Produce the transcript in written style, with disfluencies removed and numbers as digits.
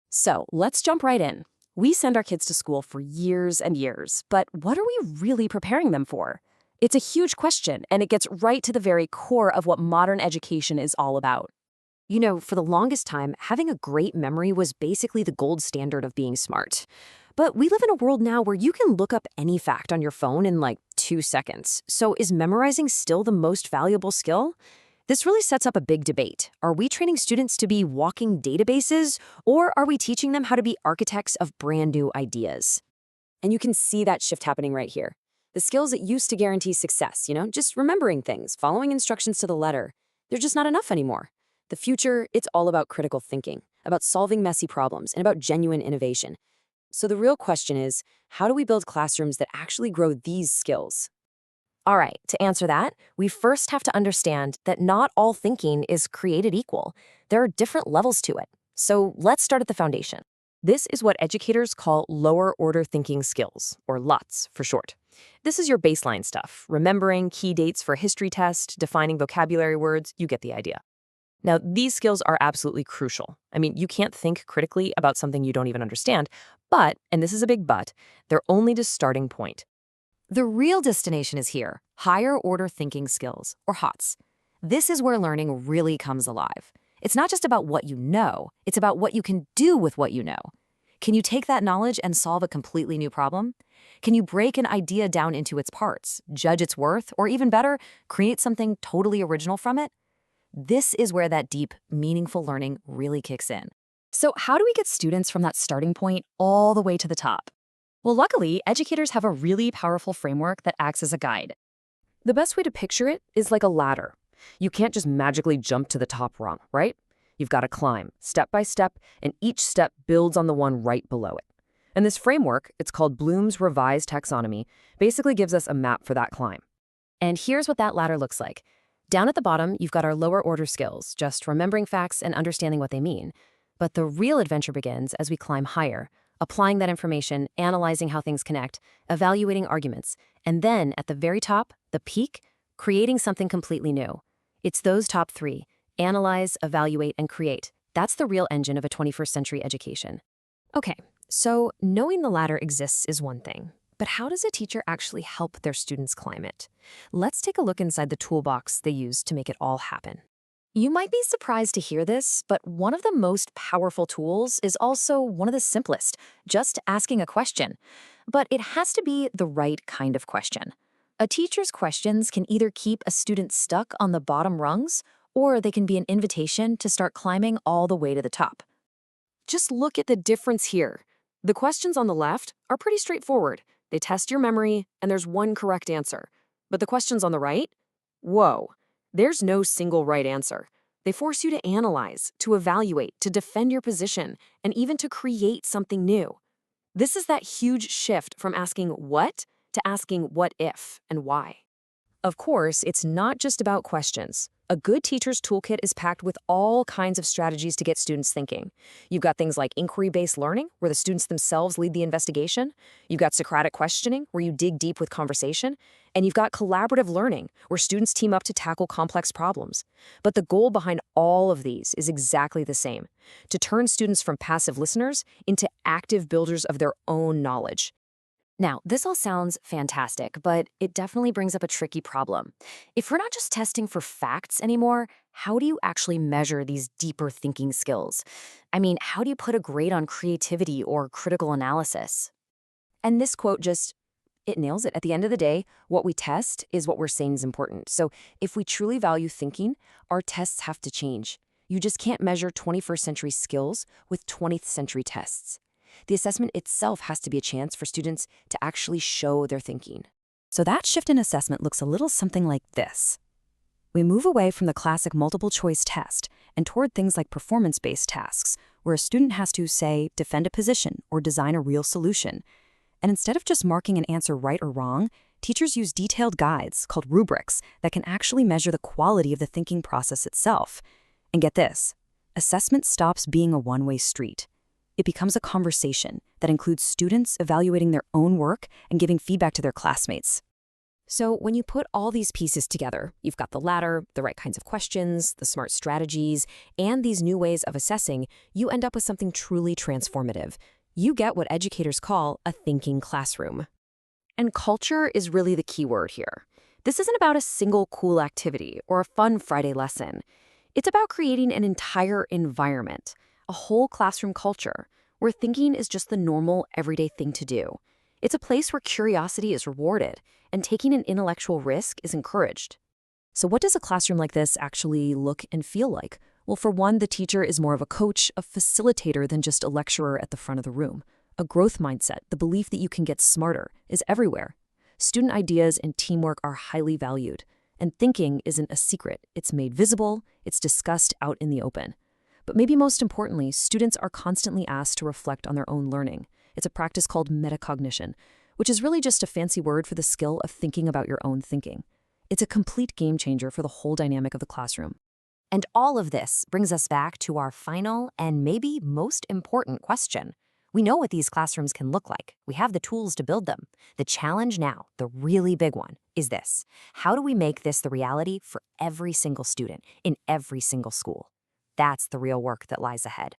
So let's jump right in. We send our kids to school for years and years, but what are we really preparing them for? It's a huge question, and it gets right to the very core of what modern education is all about. For the longest time, having a great memory was basically the gold standard of being smart. But we live in a world now where you can look up any fact on your phone in like 2 seconds. So is memorizing still the most valuable skill? This really sets up a big debate. Are we training students to be walking databases, or are we teaching them how to be architects of brand new ideas? And you can see that shift happening right here. The skills that used to guarantee success, just remembering things, following instructions to the letter, they're just not enough anymore. The future, it's all about critical thinking, about solving messy problems, and about genuine innovation. So the real question is, how do we build classrooms that actually grow these skills? All right, to answer that, we first have to understand that not all thinking is created equal. There are different levels to it. So let's start at the foundation. This is what educators call lower order thinking skills, or LOTS for short. This is your baseline stuff, remembering key dates for a history test, defining vocabulary words, you get the idea. Now, these skills are absolutely crucial. I mean, you can't think critically about something you don't even understand, but, and this is a big but, they're only the starting point. The real destination is here, higher order thinking skills, or HOTS. This is where learning really comes alive. It's not just about what you know, it's about what you can do with what you know. Can you take that knowledge and solve a completely new problem? Can you break an idea down into its parts, judge its worth, or even better, create something totally original from it? This is where that deep, meaningful learning really kicks in. So how do we get students from that starting point all the way to the top? Well, luckily, educators have a really powerful framework that acts as a guide. The best way to picture it is like a ladder. You can't just magically jump to the top rung, right? You've got to climb, step by step, and each step builds on the one right below it. And this framework, it's called Bloom's Revised Taxonomy, basically gives us a map for that climb. And here's what that ladder looks like. Down at the bottom, you've got our lower order skills, just remembering facts and understanding what they mean. But the real adventure begins as we climb higher, applying that information, analyzing how things connect, evaluating arguments, and then at the very top, the peak, creating something completely new. It's those top three: analyze, evaluate, and create. That's the real engine of a 21st century education. Okay, so knowing the ladder exists is one thing, but how does a teacher actually help their students climb it? Let's take a look inside the toolbox they use to make it all happen. You might be surprised to hear this, but one of the most powerful tools is also one of the simplest, just asking a question. But it has to be the right kind of question. A teacher's questions can either keep a student stuck on the bottom rungs, or they can be an invitation to start climbing all the way to the top. Just look at the difference here. The questions on the left are pretty straightforward. They test your memory, and there's one correct answer. But the questions on the right? Whoa. There's no single right answer. They force you to analyze, to evaluate, to defend your position, and even to create something new. This is that huge shift from asking what to asking what if and why. Of course, it's not just about questions. A good teacher's toolkit is packed with all kinds of strategies to get students thinking. You've got things like inquiry-based learning, where the students themselves lead the investigation. You've got Socratic questioning, where you dig deep with conversation. And you've got collaborative learning, where students team up to tackle complex problems. But the goal behind all of these is exactly the same: to turn students from passive listeners into active builders of their own knowledge. Now, this all sounds fantastic, but it definitely brings up a tricky problem. If we're not just testing for facts anymore, how do you actually measure these deeper thinking skills? I mean, how do you put a grade on creativity or critical analysis? And this quote it nails it. At the end of the day, what we test is what we're saying is important. So if we truly value thinking, our tests have to change. You just can't measure 21st century skills with 20th century tests. The assessment itself has to be a chance for students to actually show their thinking. So that shift in assessment looks a little something like this. We move away from the classic multiple choice test and toward things like performance-based tasks, where a student has to, say, defend a position or design a real solution. And instead of just marking an answer right or wrong, teachers use detailed guides called rubrics that can actually measure the quality of the thinking process itself. And get this, assessment stops being a one-way street. It becomes a conversation that includes students evaluating their own work and giving feedback to their classmates. So when you put all these pieces together, you've got the ladder, the right kinds of questions, the smart strategies, and these new ways of assessing, you end up with something truly transformative. You get what educators call a thinking classroom. And culture is really the key word here. This isn't about a single cool activity or a fun Friday lesson. It's about creating an entire environment, a whole classroom culture, where thinking is just the normal, everyday thing to do. It's a place where curiosity is rewarded and taking an intellectual risk is encouraged. So what does a classroom like this actually look and feel like? Well, for one, the teacher is more of a coach, a facilitator than just a lecturer at the front of the room. A growth mindset, the belief that you can get smarter, is everywhere. Student ideas and teamwork are highly valued. And thinking isn't a secret. It's made visible, it's discussed out in the open. But maybe most importantly, students are constantly asked to reflect on their own learning. It's a practice called metacognition, which is really just a fancy word for the skill of thinking about your own thinking. It's a complete game changer for the whole dynamic of the classroom. And all of this brings us back to our final and maybe most important question. We know what these classrooms can look like. We have the tools to build them. The challenge now, the really big one, is this. How do we make this the reality for every single student in every single school? That's the real work that lies ahead.